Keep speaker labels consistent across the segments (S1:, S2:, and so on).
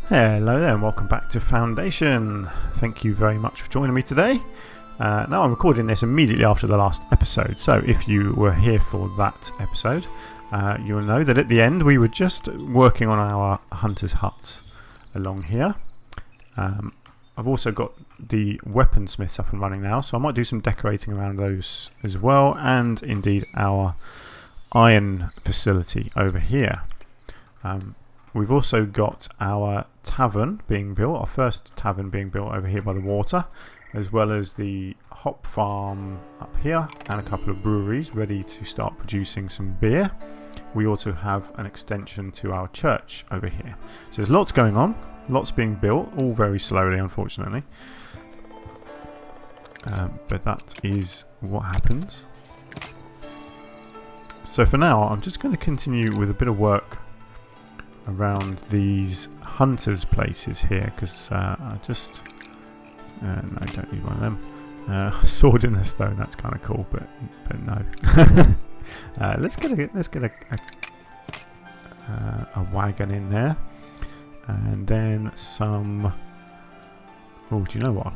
S1: Hello there and welcome back to Foundation. Thank you very much for joining me today. Now I'm recording this immediately after the last episode, so if you were here for that episode, you'll know that at the end we were just working on our hunter's huts along here. I've also got the weaponsmiths up and running now, so I might do some decorating around those as well, and indeed our iron facility over here. We've also got our tavern being built, our first tavern being built over here by the water, as well as the hop farm up here and a couple of breweries ready to start producing some beer. We also have an extension to our church over here. So there's lots going on, lots being built, all very slowly unfortunately. But that is what happens. So for now I'm just going to continue with a bit of work around these hunters places here, because I just no, I don't need one of them. Sword in the stone, that's kind of cool, but no. Let's get a wagon in there, and then some. Oh, do you know what?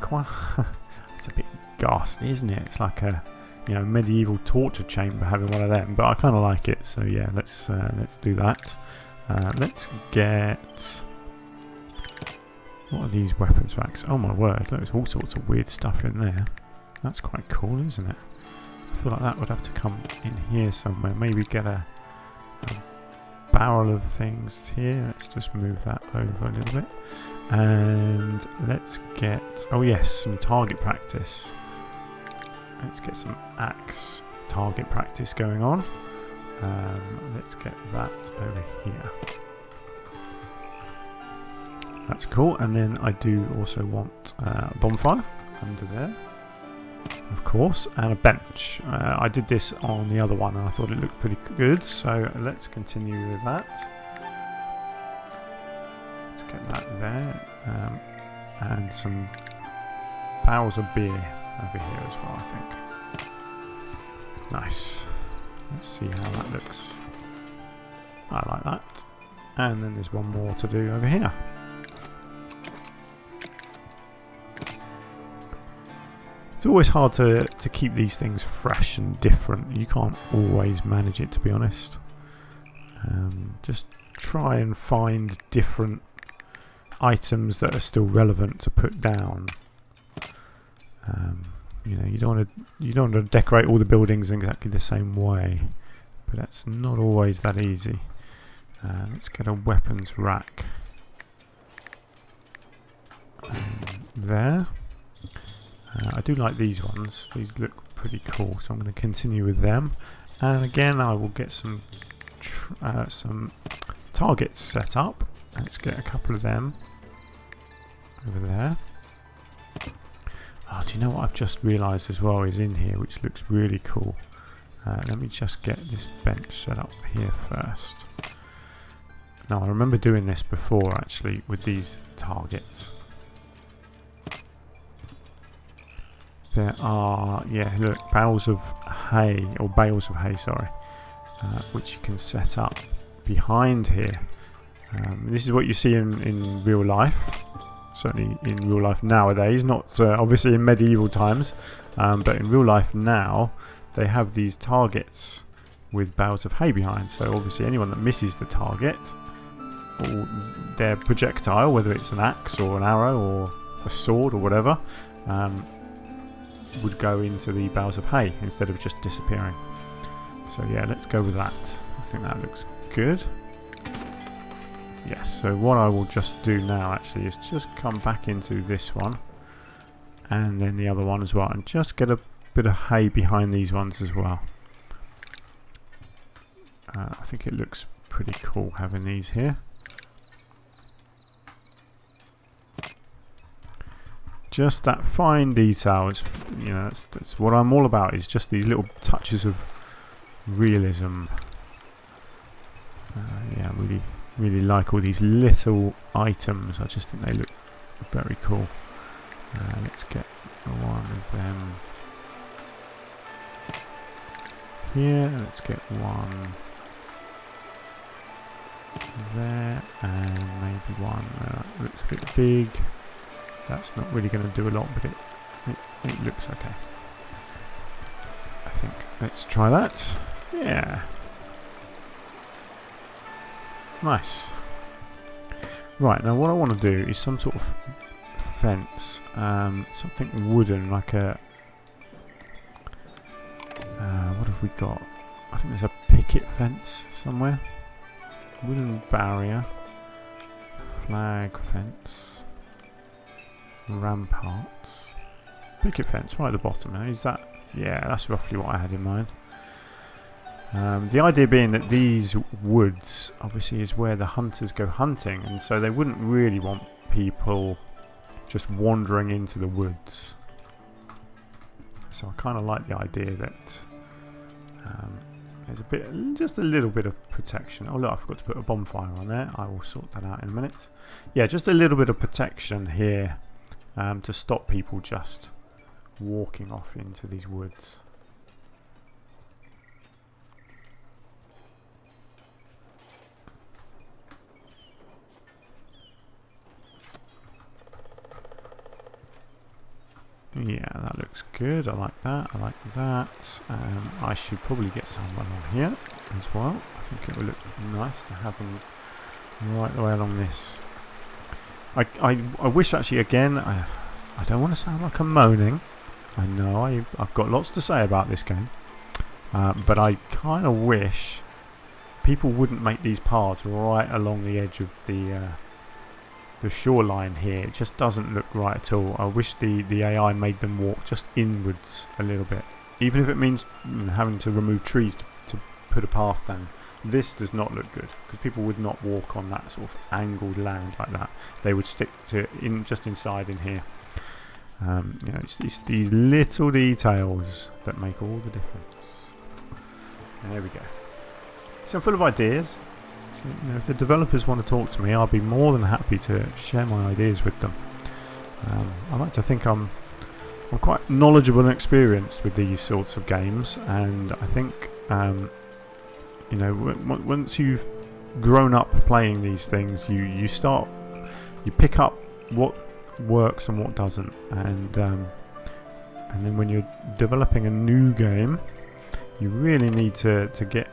S1: It's a bit ghastly, isn't it? It's like a medieval torture chamber having one of them, but I kind of like it. So yeah, let's do that. Let's get... What are these weapons racks? Oh my word, there's all sorts of weird stuff in there. That's quite cool, isn't it? I feel like that would have to come in here somewhere. Maybe get a barrel of things here. Let's just move that over a little bit. And let's get... Oh yes, some target practice. Let's get some axe target practice going on. Let's get that over here. That's cool. And then I do also want a bonfire under there, of course, and a bench. I did this on the other one and I thought it looked pretty good, so let's continue with that. Let's get that there, and some barrels of beer over here as well, I think. Nice. Let's see how that looks. I like that. And then there's one more to do over here. It's always hard to keep these things fresh and different. You can't always manage it, to be honest. Just try and find different items that are still relevant to put down. You don't want to decorate all the buildings in exactly the same way, but that's not always that easy. Let's get a weapons rack there. I do like these ones. These look pretty cool, so I'm going to continue with them. And again, I will get some targets set up. Let's get a couple of them over there. Oh, do you know what I've just realised as well is in here, which looks really cool? Let me just get this bench set up here first. Now, I remember doing this before, actually, with these targets. There are, yeah, look, bales of hay, sorry, which you can set up behind here. This is what you see in real life. Certainly in real life nowadays, not obviously in medieval times, but in real life now, they have these targets with bales of hay behind. So obviously anyone that misses the target, or their projectile, whether it's an axe or an arrow or a sword or whatever, would go into the bales of hay instead of just disappearing. So yeah, let's go with that. I think that looks good. Yes, so what I will just do now actually is just come back into this one and then the other one as well, and just get a bit of hay behind these ones as well. I think it looks pretty cool having these here. Just that fine detail, it's, that's what I'm all about, is just these little touches of realism. Yeah, really like all these little items. I just think they look very cool. Let's get one of them here. Let's get one there, and maybe one that looks a bit big. That's not really going to do a lot, but it looks okay. I think. Let's try that. Yeah. Nice. Right, now what I want to do is some sort of fence. Something wooden, like a... what have we got? I think there's a picket fence somewhere. Wooden barrier. Flag fence. Ramparts. Picket fence right at the bottom. Is that... Yeah, that's roughly what I had in mind. The idea being that these woods obviously is where the hunters go hunting, and so they wouldn't really want people just wandering into the woods. So I kind of like the idea that there's just a little bit of protection. Oh look, I forgot to put a bonfire on there. I will sort that out in a minute. Yeah, just a little bit of protection here to stop people just walking off into these woods. Yeah, that looks good. I like that. I like that. I should probably get someone on here as well. I think it would look nice to have them right the way along this. I wish actually, again, I don't want to sound like I'm moaning. I know I've got lots to say about this game. But I kind of wish people wouldn't make these paths right along the edge of the shoreline here. It just doesn't look right at all. I wish the AI made them walk just inwards a little bit, even if it means having to remove trees to put a path down. This does not look good, because people would not walk on that sort of angled land like that. They would stick to just inside in here. You know, it's these little details that make all the difference. There we go. So I'm full of ideas. So, you know, if the developers want to talk to me, I'll be more than happy to share my ideas with them. I like to think I'm quite knowledgeable and experienced with these sorts of games, and I think you know, once you've grown up playing these things, you pick up what works and what doesn't, and then when you're developing a new game, you really need to get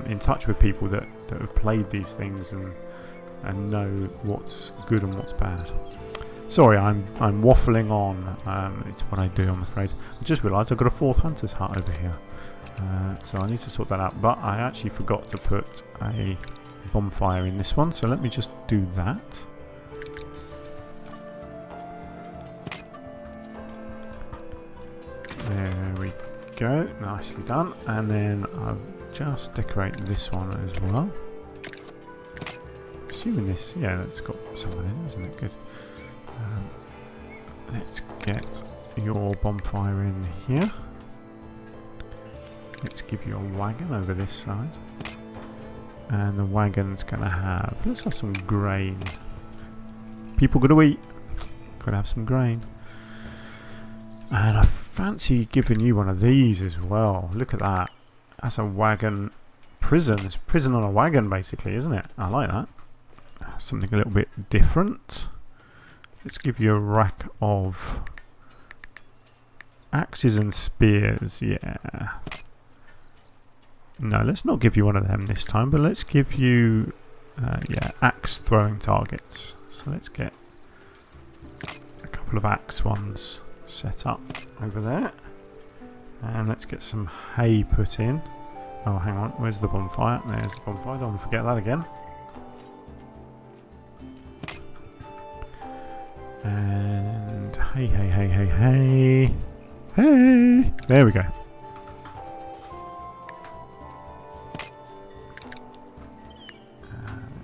S1: in touch with people that have played these things and know what's good and what's bad. Sorry, I'm waffling on. It's what I do, I'm afraid. I just realised I've got a fourth hunter's hut over here, so I need to sort that out. But I actually forgot to put a bonfire in this one, so let me just do that. There we go, nicely done. And then I'll just decorate this one as well. Assuming this, yeah, that's got someone in, isn't it? Good. Let's get your bonfire in here. Let's give you a wagon over this side. And the wagon's going to have, let's have some grain. People got to eat. Got to have some grain. And I fancy giving you one of these as well. Look at that. That's a wagon prison. It's prison on a wagon, basically, isn't it? I like that. Something a little bit different. Let's give you a rack of axes and spears. Yeah. No, let's not give you one of them this time, but let's give you yeah, axe throwing targets. So let's get a couple of axe ones set up over there, and let's get some hay put in. Oh, hang on, where's the bonfire? There's the bonfire, don't want to forget that again. And hey, hey, hey, hey, hey, hey, there we go.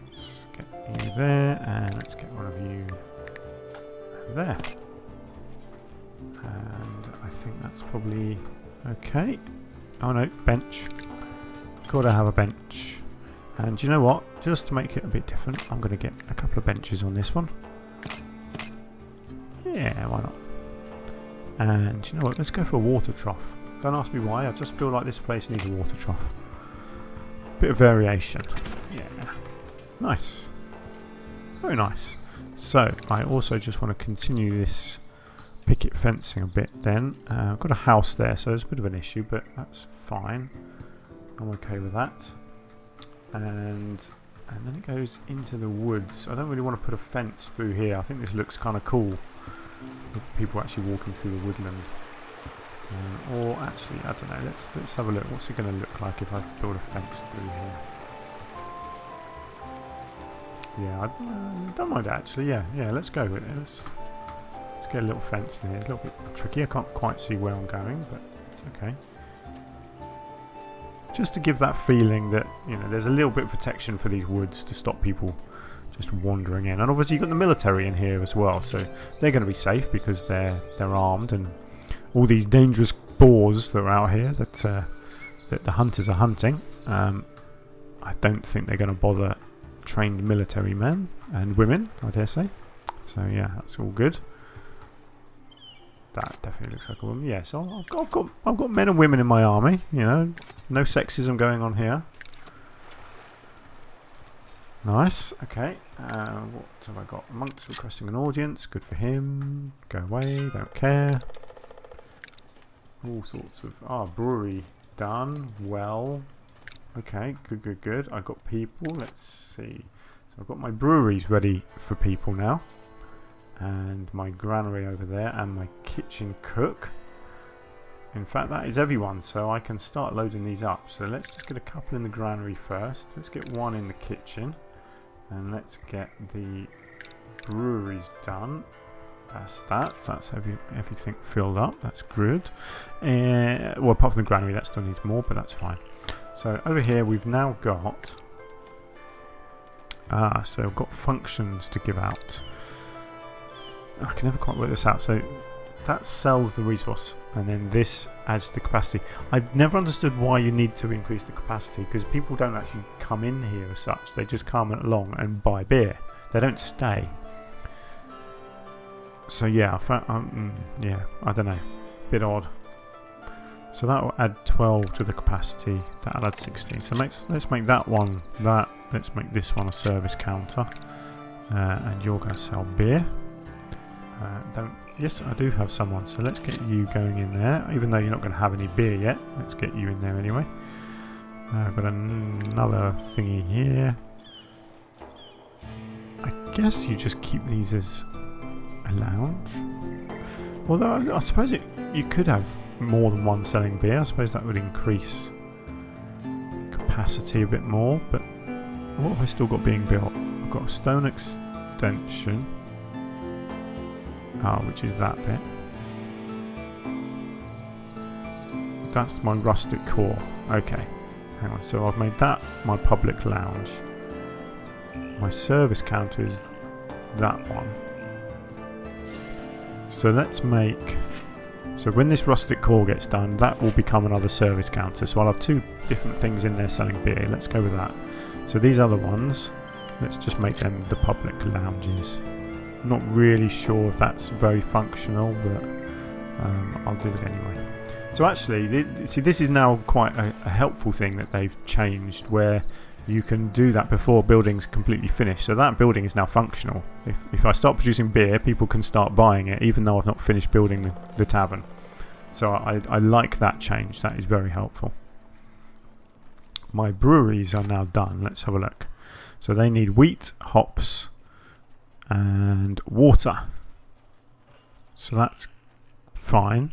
S1: Let's get you there, and let's get one of you there. And I think that's probably okay. Oh no, bench. Gotta have a bench. And you know what? Just to make it a bit different, I'm going to get a couple of benches on this one. Yeah, why not? And you know what? Let's go for a water trough. Don't ask me why, I just feel like this place needs a water trough. Bit of variation. Yeah. Nice. Very nice. So, I also just want to continue this picket fencing a bit then. I've got a house there, so it's a bit of an issue, but that's fine. I'm okay with that. And then it goes into the woods. I don't really want to put a fence through here. I think this looks kind of cool with people actually walking through the woodland. Or actually, I don't know, let's have a look. What's it going to look like if I build a fence through here? Yeah, I don't mind actually. Yeah, let's go with it. Let's get a little fence in here. It's a little bit tricky. I can't quite see where I'm going, but it's okay. Just to give that feeling that, you know, there's a little bit of protection for these woods to stop people just wandering in. And obviously you've got the military in here as well, so they're going to be safe because they're armed, and all these dangerous boars that are out here that the hunters are hunting. I don't think they're going to bother trained military men and women, I dare say. So yeah, that's all good. That definitely looks like a woman. Yeah, so I've got men and women in my army. You know, no sexism going on here. Nice. Okay. What have I got? Monks requesting an audience. Good for him. Go away. Don't care. All sorts of brewery done. Well. Okay. Good. I've got people. Let's see. So I've got my breweries ready for people now. And my granary over there, and my kitchen cook. In fact, that is everyone, so I can start loading these up. So let's just get a couple in the granary first. Let's get one in the kitchen, and let's get the breweries done. That's everything filled up. That's good. Well, apart from the granary, that still needs more, but that's fine. So over here we've now got so I've got functions to give out. I can never quite work this out. So that sells the resource, and then this adds the capacity. I've never understood why you need to increase the capacity, because people don't actually come in here as such. They just come along and buy beer. They don't stay. So yeah, I don't know, bit odd. So that will add 12 to the capacity. That'll add 16. So let's make that one that. Let's make this one a service counter, and you're going to sell beer. Yes, I do have someone, so let's get you going in there, even though you're not going to have any beer yet. Let's get you in there anyway. I've got another thingy here. I guess you just keep these as a lounge. Although I suppose you could have more than one selling beer. I suppose that would increase capacity a bit more, but what have I still got being built? I've got a stone extension. Which is that bit. That's my rustic core. Okay, hang on. So I've made that my public lounge. My service counter is that one. So let's make. So when this rustic core gets done, that will become another service counter. So I'll have two different things in there selling beer. Let's go with that. So these other ones, let's just make them the public lounges. Not really sure if that's very functional, but I'll do it anyway. So actually, see, this is now quite a helpful thing that they've changed, where you can do that before building's completely finished. So that building is now functional. If I start producing beer, people can start buying it, even though I've not finished building the tavern. So I like that change. That is very helpful. My breweries are now done. Let's have a look. So they need wheat, hops, and water. So that's fine.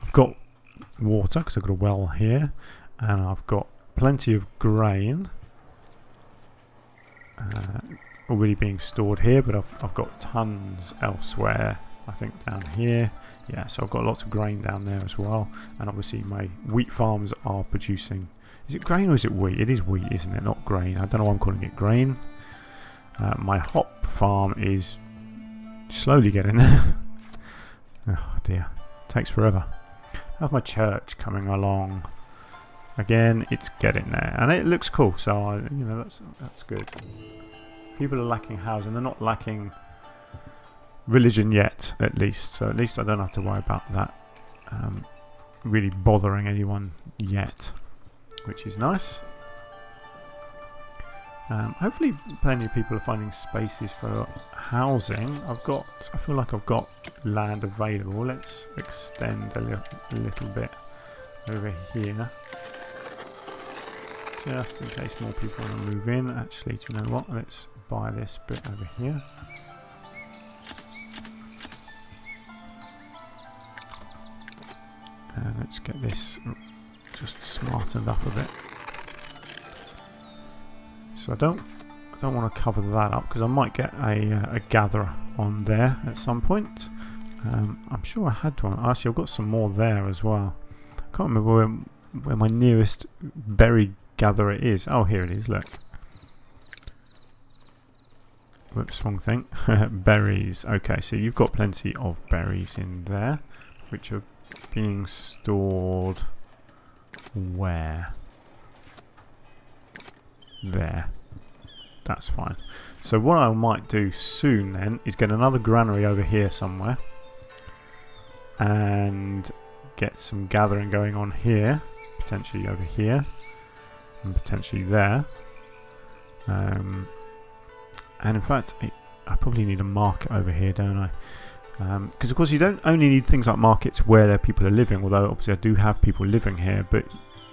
S1: I've got water because I've got a well here, and I've got plenty of grain already being stored here, but I've got tons elsewhere. I think down here. Yeah, so I've got lots of grain down there as well, and obviously my wheat farms are producing. Is it grain or is it wheat? It is wheat, isn't it? Not grain. I don't know why I'm calling it grain. My hop farm is slowly getting there. Oh dear, takes forever. How's my church coming along? Again, it's getting there, and it looks cool. So that's good. People are lacking housing. They're not lacking religion yet, at least. So at least I don't have to worry about that really bothering anyone yet, which is nice. Hopefully plenty of people are finding spaces for housing. I feel like I've got land available. Let's extend a little bit over here. Just in case more people want to move in. Actually, do you know what? Let's buy this bit over here. And let's get this just smartened up a bit. So I don't want to cover that up because I might get a gatherer on there at some point. I'm sure I had one. Actually, I've got some more there as well. I can't remember where my nearest berry gatherer is. Oh, here it is. Look. Whoops, wrong thing. Berries. Okay, so you've got plenty of berries in there, which are being stored where? There. That's fine. So what I might do soon then is get another granary over here somewhere and get some gathering going on here, potentially over here and potentially there. And in fact I probably need a market over here, don't I? Because of course you don't only need things like markets where people are living, although obviously I do have people living here, but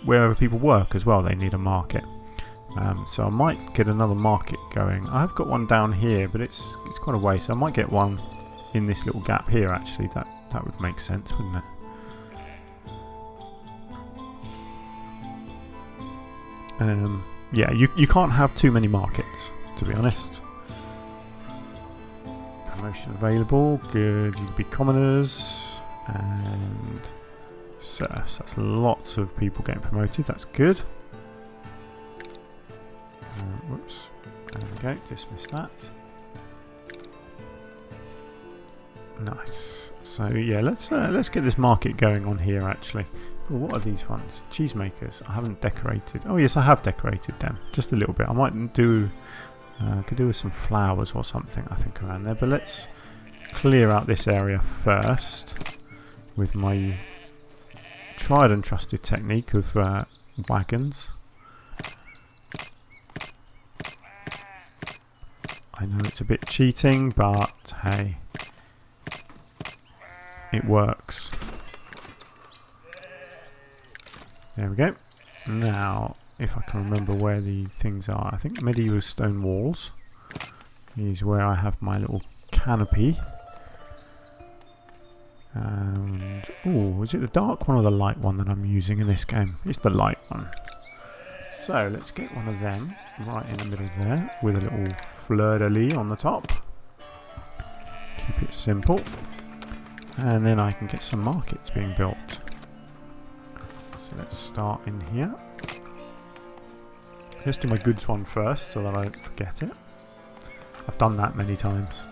S1: wherever people work as well they need a market. So I might get another market going. I've got one down here, but it's quite a way, so I might get one in this little gap here actually. That would make sense, wouldn't it? Yeah, you can't have too many markets, to be honest. Promotion available, good. You can be commoners and serfs. That's lots of people getting promoted, that's good. Whoops, there we go, dismiss that. Nice. So yeah, let's get this market going on here actually. Ooh, what are these ones? Cheesemakers. I haven't decorated. Oh yes, I have decorated them just a little bit. I might do could do with some flowers or something I think around there, but let's clear out this area first with my tried and trusted technique of wagons. I know it's a bit cheating, but hey, it works. There we go. Now, if I can remember where the things are, I think medieval stone walls is where I have my little canopy. And oh, is it the dark one or the light one that I'm using in this game? It's the light one. So let's get one of them right in the middle there with a little fleur-de-lis on the top. Keep it simple. And then I can get some markets being built. So let's start in here. Let's do my goods one first so that I don't forget it. I've done that many times.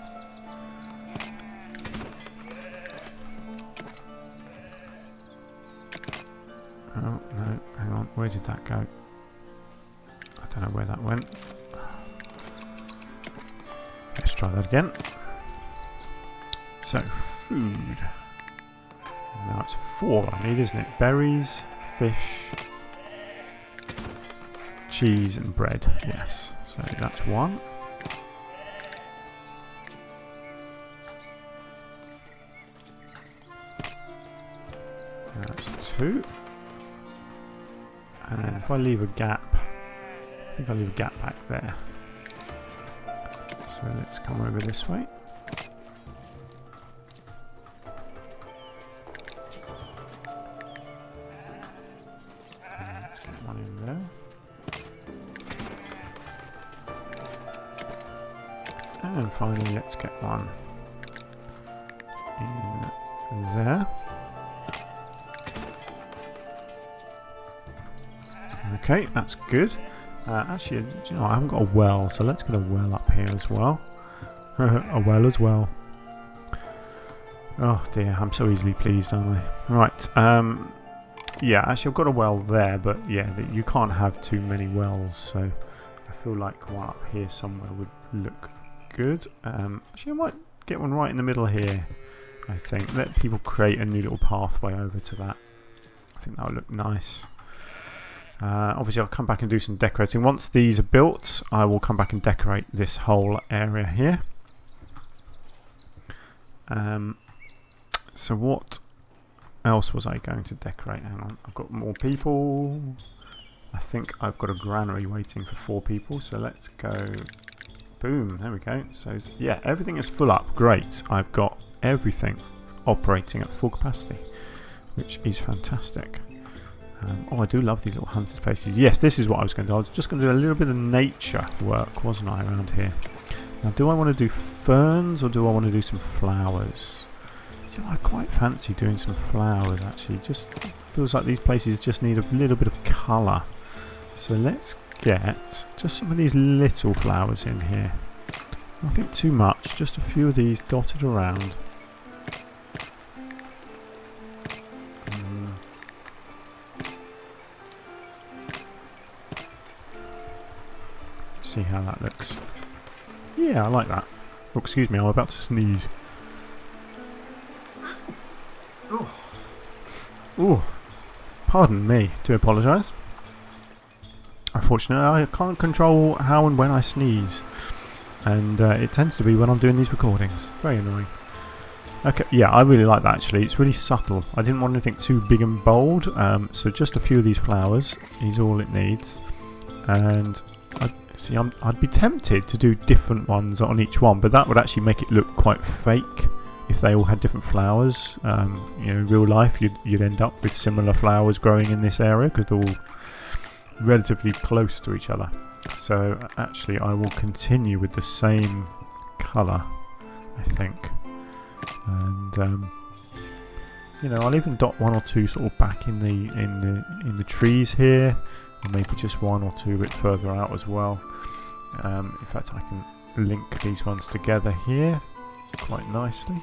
S1: Oh no, hang on, where did that go? I don't know where that went. Let's try that again. So, food. Now it's 4 I need, isn't it? Berries, fish, cheese and bread. Yes, so that's 1. That's 2. And then if I leave a gap, I think I'll leave a gap back there. So let's come over this way. And let's get one in there. And finally let's get one in there. Okay, that's good. Actually, you know, I haven't got a well, so let's get a well up here as well. A well as well. Oh dear, I'm so easily pleased, aren't I? Right, yeah, actually I've got a well there, but yeah, you can't have too many wells, so I feel like one up here somewhere would look good. Actually I might get one right in the middle here, I think. Let people create a new little pathway over to that. I think that would look nice. Obviously I'll come back and do some decorating. Once these are built, I will come back and decorate this whole area here. So what else was I going to decorate? Hang on, I've got more people. I think I've got a granary waiting for 4 people, so let's go. Boom, there we go. So yeah, everything is full up. Great, I've got everything operating at full capacity, which is fantastic. Oh, I do love these little hunter spaces. Yes, this is what I was going to do. I was just going to do a little bit of nature work, wasn't I, around here? Now, do I want to do ferns or do I want to do some flowers? Yeah, I quite fancy doing some flowers, actually. Just feels like these places just need a little bit of colour. So let's get just some of these little flowers in here. Nothing too much, just a few of these dotted around. See how that looks. Yeah, I like that. Oh, excuse me, I'm about to sneeze. Ooh, pardon me, do apologise. Unfortunately, I can't control how and when I sneeze, and it tends to be when I'm doing these recordings. Very annoying. Okay, yeah, I really like that actually. It's really subtle. I didn't want anything too big and bold, so just a few of these flowers is all it needs. And see, I'd be tempted to do different ones on each one, but that would actually make it look quite fake if they all had different flowers. You know, in real life, you'd end up with similar flowers growing in this area because they're all relatively close to each other. So actually, I will continue with the same colour, I think. And you know, I'll even dot 1 or 2 sort of back in the trees here, or maybe just 1 or 2 a bit further out as well. In fact, I can link these ones together here quite nicely.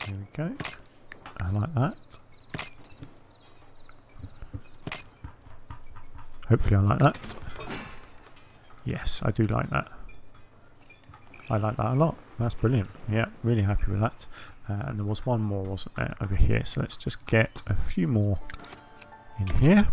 S1: Here we go. I like that. Hopefully I like that. Yes, I do like that. I like that a lot. That's brilliant. Yeah, really happy with that. And there was one more, wasn't there, over here. So let's just get a few more in here.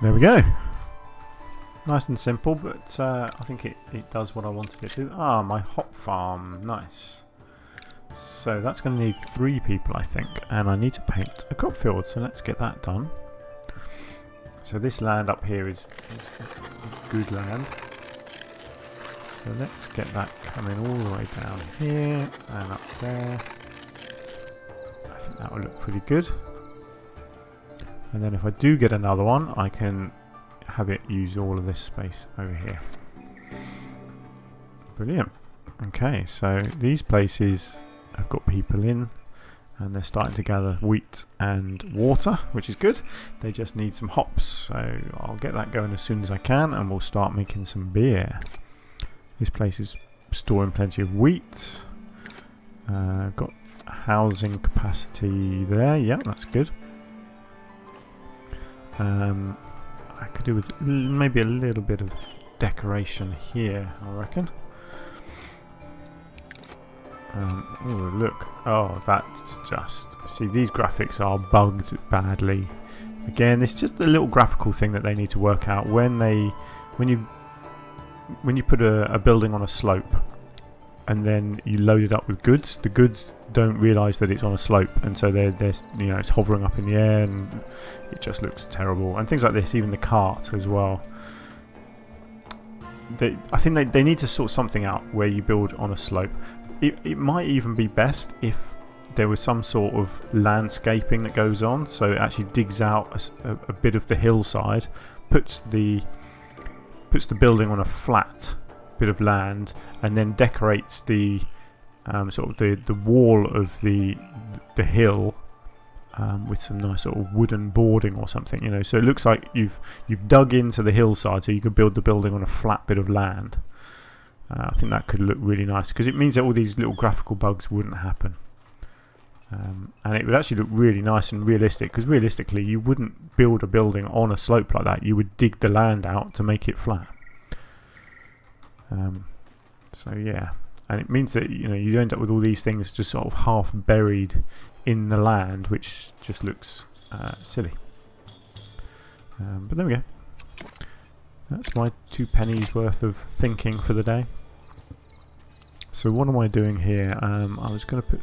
S1: There we go. Nice and simple, but I think it does what I wanted it to. Ah, my hop farm. Nice. So that's going to need 3 people, I think. And I need to paint a crop field, so let's get that done. So this land up here is good land. So let's get that coming all the way down here and up there. I think that will look pretty good. And then if I do get another one, I can have it use all of this space over here. Brilliant. Okay, so these places have got people in and they're starting to gather wheat and water, which is good. They just need some hops, so I'll get that going as soon as I can and we'll start making some beer. This place is storing plenty of wheat. Got housing capacity there, yeah, that's good. I could do with maybe a little bit of decoration here, I reckon. Oh, look. Oh, that's just... See, these graphics are bugged badly. Again, it's just a little graphical thing that they need to work out. When you put a building on a slope and then you load it up with goods, the goods don't realise that it's on a slope, and so they're you know, it's hovering up in the air and it just looks terrible. And things like this, even the cart as well. I think they need to sort something out where you build on a slope. It might even be best if there was some sort of landscaping that goes on, so it actually digs out a bit of the hillside, puts the building on a flat bit of land, and then decorates the sort of the wall of the hill with some nice sort of wooden boarding or something, you know. So it looks like you've dug into the hillside, so you could build the building on a flat bit of land. I think that could look really nice because it means that all these little graphical bugs wouldn't happen. And it would actually look really nice and realistic, because realistically you wouldn't build a building on a slope like that. You would dig the land out to make it flat. So yeah, and it means that, you know, you end up with all these things just sort of half buried in the land, which just looks silly. But there we go. That's my 2 pennies worth of thinking for the day. So what am I doing here? I was going to put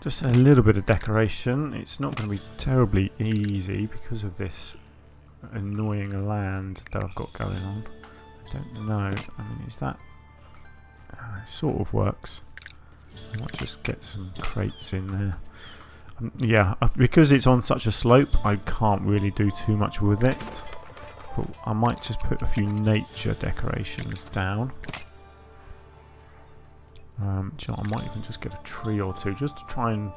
S1: just a little bit of decoration. It's not going to be terribly easy because of this annoying land that I've got going on. I don't know. I mean, is that... it sort of works. I might just get some crates in there. Yeah, because it's on such a slope, I can't really do too much with it. But I might just put a few nature decorations down. Do you know, I might even just get a tree or two just to try and,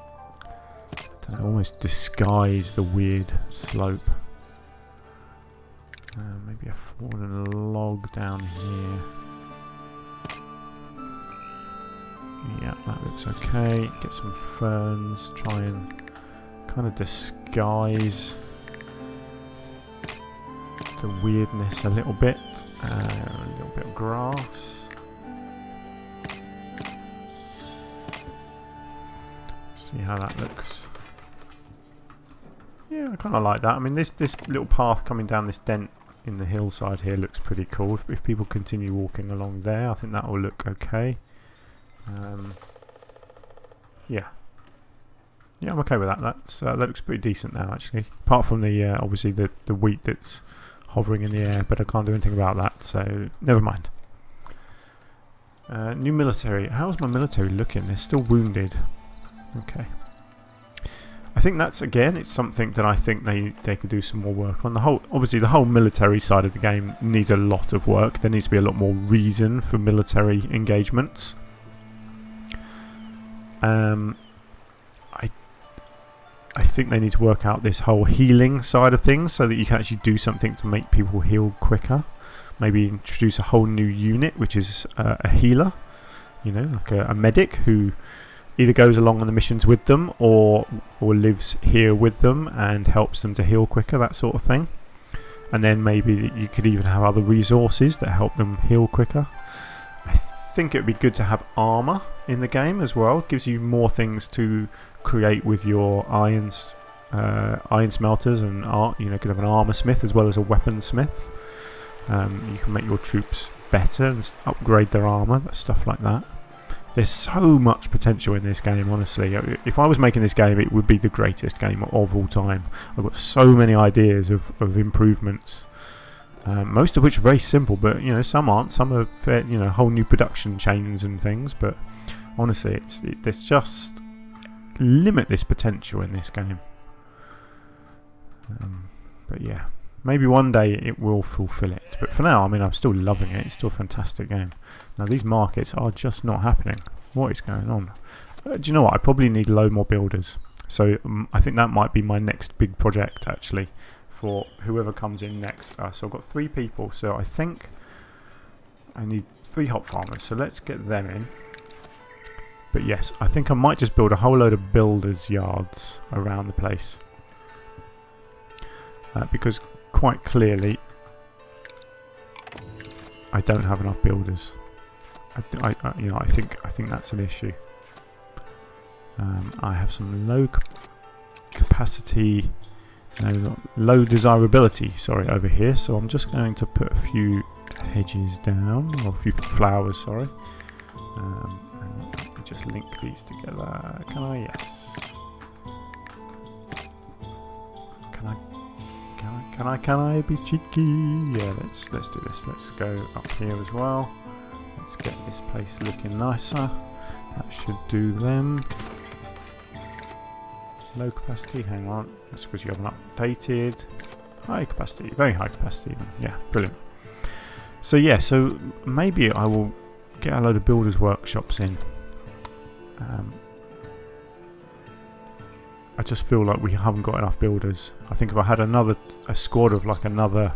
S1: I don't know, almost disguise the weird slope. Maybe a fallen log down here. Yeah, that looks okay. Get some ferns, try and kind of disguise the weirdness a little bit. A little bit of grass. See how that looks. Yeah, I kind of like that. I mean, this little path coming down this dent in the hillside here looks pretty cool. If people continue walking along there, I think that will look okay. Yeah, I'm okay with that. That looks pretty decent now, actually. Apart from the obviously the wheat that's hovering in the air, but I can't do anything about that, so never mind. New military. How's my military looking? They're still wounded. Okay. I think that's, again, it's something that I think they could do some more work on. Obviously the whole military side of the game needs a lot of work. There needs to be a lot more reason for military engagements. I think they need to work out this whole healing side of things so that you can actually do something to make people heal quicker. Maybe introduce a whole new unit, which is a healer, you know, like a medic who either goes along on the missions with them or lives here with them and helps them to heal quicker, that sort of thing. And then maybe you could even have other resources that help them heal quicker. I think it would be good to have armor in the game as well. It gives you more things to create with your iron smelters and art. You know, you could have an armor smith as well as a weaponsmith. You can make your troops better and upgrade their armor, stuff like that. There's so much potential in this game, honestly. If I was making this game, it would be the greatest game of all time. I've got so many ideas of improvements, most of which are very simple, but you know, some aren't. Some are, you know, whole new production chains and things. But honestly, there's just limitless potential in this game. But yeah, maybe one day it will fulfill it. But for now, I mean, I'm still loving it. It's still a fantastic game. Now, these markets are just not happening. What is going on? Do you know what? I probably need a load more builders. So I think that might be my next big project, actually, for whoever comes in next. So I've got 3 people. So I think I need 3 hop farmers. So let's get them in. But yes, I think I might just build a whole load of builders' yards around the place. Because quite clearly I don't have enough builders. I think that's an issue. I have some low low desirability, sorry, over here. So I'm just going to put a few hedges down, or a few flowers, sorry. And let me just link these together. Can I? Yes. Can I be cheeky? Yeah, let's do this. Let's go up here as well. Let's get this place looking nicer. That should do them. Low capacity, hang on. That's because you haven't updated. High capacity, very high capacity. Yeah, brilliant. So yeah, so maybe I will get a load of builders' workshops in. I just feel like we haven't got enough builders. I think if I had a squad of like another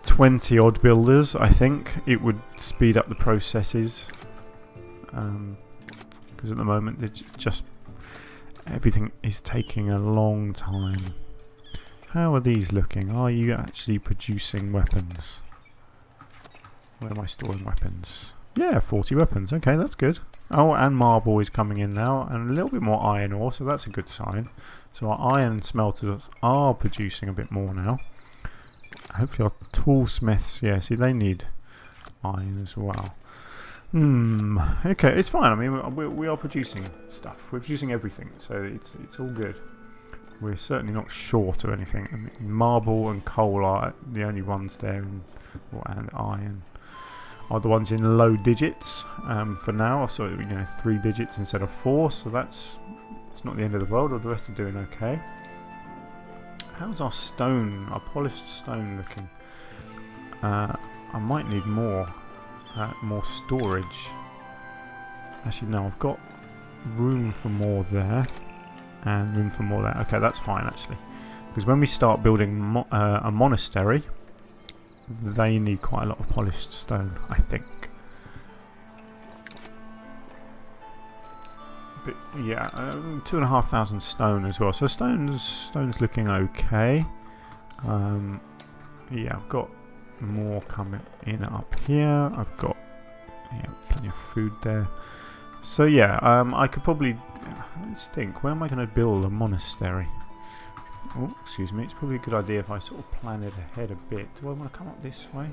S1: 20 odd builders, I think it would speed up the processes. Because at the moment it's just everything is taking a long time. How are these looking? Are you actually producing weapons? Where am I storing weapons? Yeah, 40 weapons. Okay, that's good. Oh, and marble is coming in now, and a little bit more iron ore, so that's a good sign. So our iron smelters are producing a bit more now. Hopefully our toolsmiths, yeah, see, they need iron as well. Okay, it's fine. I mean, we are producing stuff. We're producing everything, so it's all good. We're certainly not short of anything. I mean, marble and coal are the only ones there, and iron are the ones in low digits for now. So 3 digits instead of 4. So it's not the end of the world. Or the rest are doing okay. How's our stone, our polished stone looking? I might need more storage. Actually, no, I've got room for more there, and room for more there. Okay, that's fine actually, because when we start building a monastery, they need quite a lot of polished stone, I think. But yeah, 2,500 stone as well. So stone's looking okay. Yeah, I've got more coming in up here. I've got plenty of food there. So yeah, I could probably let's think. Where am I going to build a monastery? Oh, excuse me. It's probably a good idea if I sort of plan it ahead a bit. Do I want to come up this way?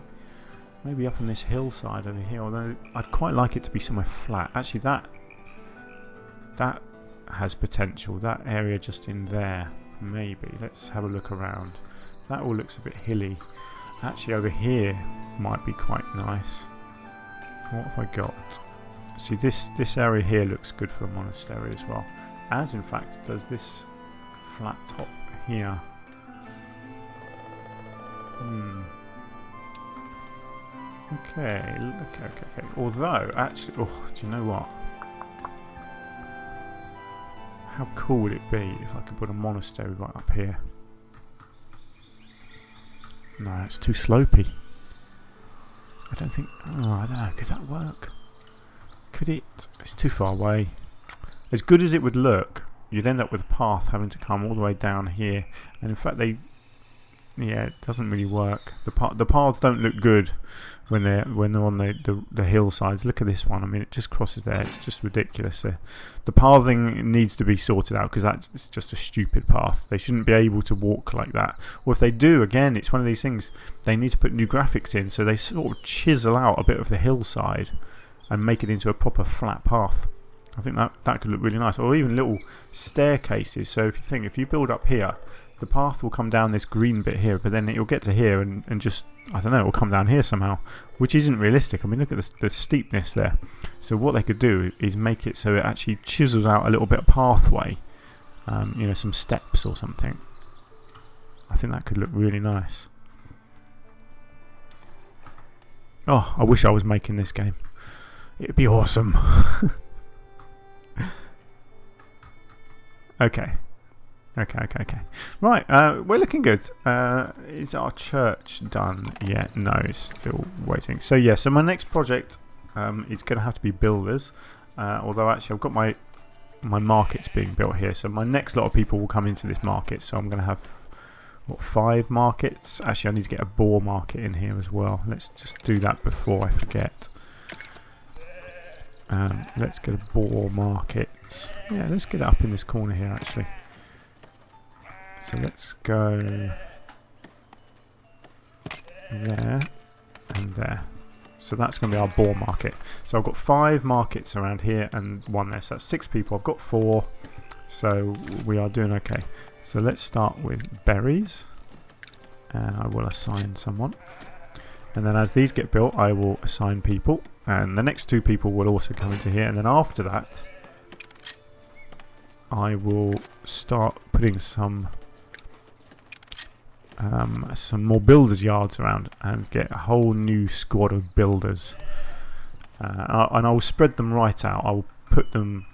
S1: Maybe up on this hillside over here. Although I'd quite like it to be somewhere flat. Actually, that has potential. That area just in there, maybe. Let's have a look around. That all looks a bit hilly. Actually, over here might be quite nice. What have I got? See, this area here looks good for a monastery as well. As in fact does this flat top here. Okay. Although, actually, do you know what? How cool would it be if I could put a monastery right up here? No, it's too slopey. I don't think... Oh, I don't know. Could that work? Could it? It's too far away. As good as it would look, you'd end up with a path having to come all the way down here. And in fact, it doesn't really work. The paths don't look good when they're on the hillsides. Look at this one. I mean, it just crosses there. It's just ridiculous. The pathing needs to be sorted out, because that's just a stupid path. They shouldn't be able to walk like that. Or if they do, again, it's one of these things. They need to put new graphics in, so they sort of chisel out a bit of the hillside and make it into a proper flat path. I think that could look really nice. Or even little staircases. So if you build up here, the path will come down this green bit here, but then it'll get to here and just, I don't know, it will come down here somehow, which isn't realistic. I mean, look at the steepness there. So what they could do is make it so it actually chisels out a little bit of pathway, some steps or something. I think that could look really nice. Oh, I wish I was making this game. It'd be awesome. Okay. Right, we're looking good. Is our church done yet? No, it's still waiting. So yeah, so my next project is going to have to be builders. Although actually I've got my markets being built here. So my next lot of people will come into this market. So I'm going to have, 5 markets? Actually, I need to get a boar market in here as well. Let's just do that before I forget. Let's get a boar market. Yeah, let's get it up in this corner here actually. So let's go there and there. So that's going to be our boar market. So I've got 5 markets around here and 1 there. So that's 6 people. I've got 4. So we are doing okay. So let's start with berries. And I will assign someone. And then as these get built, I will assign people. And the next 2 people will also come into here. And then after that, I will start putting some more builders yards around and get a whole new squad of builders, and I will spread them right out. I will put them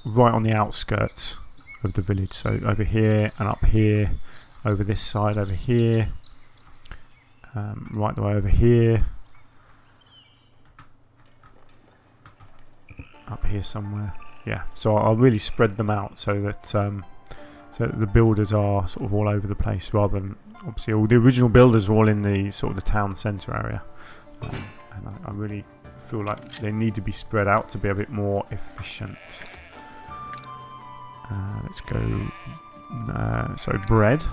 S1: right on the outskirts of the village. So over here and up here, over this side over here, right the way over here, up here somewhere. Yeah, so I'll really spread them out so that the builders are sort of all over the place, rather than obviously all the original builders are all in the sort of the town centre area, and I really feel like they need to be spread out to be a bit more efficient. Let's go bread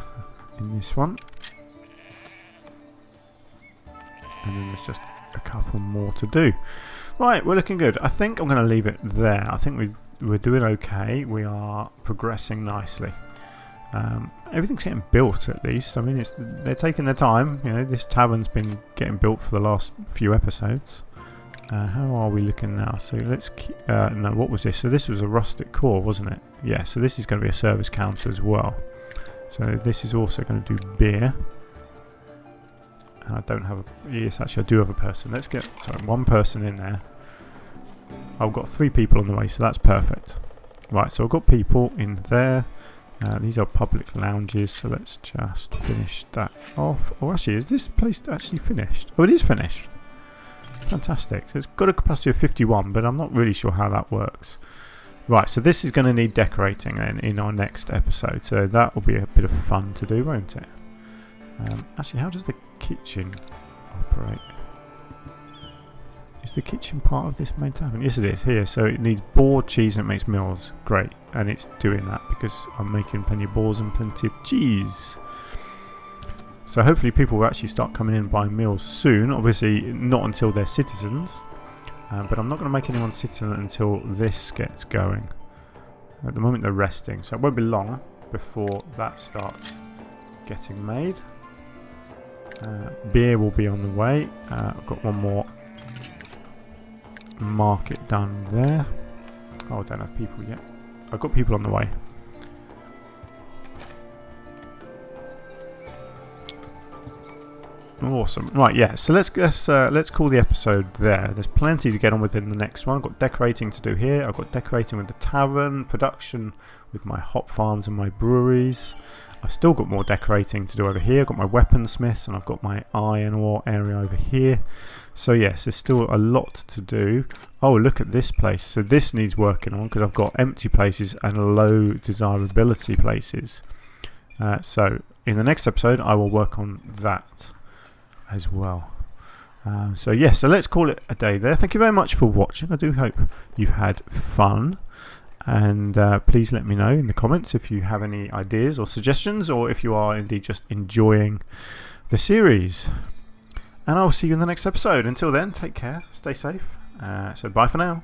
S1: in this one, and then there's just a couple more to do. Right, we're looking good. I think I'm going to leave it there. I think we're doing okay. We are progressing nicely. Everything's getting built, at least. I mean, they're taking their time. You know, this tavern's been getting built for the last few episodes. How are we looking now? So let's keep... no, what was this? So this was a rustic core, wasn't it? Yeah, so this is going to be a service counter as well. So this is also going to do beer. And I don't have a... Yes, actually I do have a person. Let's get... Sorry, one person in there. I've got 3 people on the way, so that's perfect. Right, so I've got people in there. These are public lounges, so let's just finish that off. Oh, actually, is this place actually finished? Oh, it is finished. Fantastic. So it's got a capacity of 51, but I'm not really sure how that works. Right, so this is going to need decorating then in our next episode, so that will be a bit of fun to do, won't it? Actually, how does the kitchen operate? Is the kitchen part of this main tavern? Yes, it is here. So it needs board, cheese, and it makes meals. Great, and it's doing that because I'm making plenty of boars and plenty of cheese. So hopefully people will actually start coming in and buying meals soon. Obviously not until they're citizens, but I'm not going to make anyone citizen until this gets going. At the moment they're resting, so it won't be long before that starts getting made. Beer will be on the way. I've got one more market done there. Oh, I don't have people yet. I've got people on the way. Awesome. Right, yeah, so let's call the episode there. There's plenty to get on with in the next one. I've got decorating to do here. I've got decorating with the tavern, production with my hop farms and my breweries. I've still got more decorating to do over here. I've got my weaponsmiths and I've got my iron ore area over here. So yes, there's still a lot to do. Oh, look at this place. So this needs working on because I've got empty places and low desirability places. So in the next episode, I will work on that as well. So yes, so let's call it a day there. Thank you very much for watching. I do hope you've had fun. And please let me know in the comments if you have any ideas or suggestions, or if you are indeed just enjoying the series. And I'll see you in the next episode. Until then, take care, stay safe. So bye for now.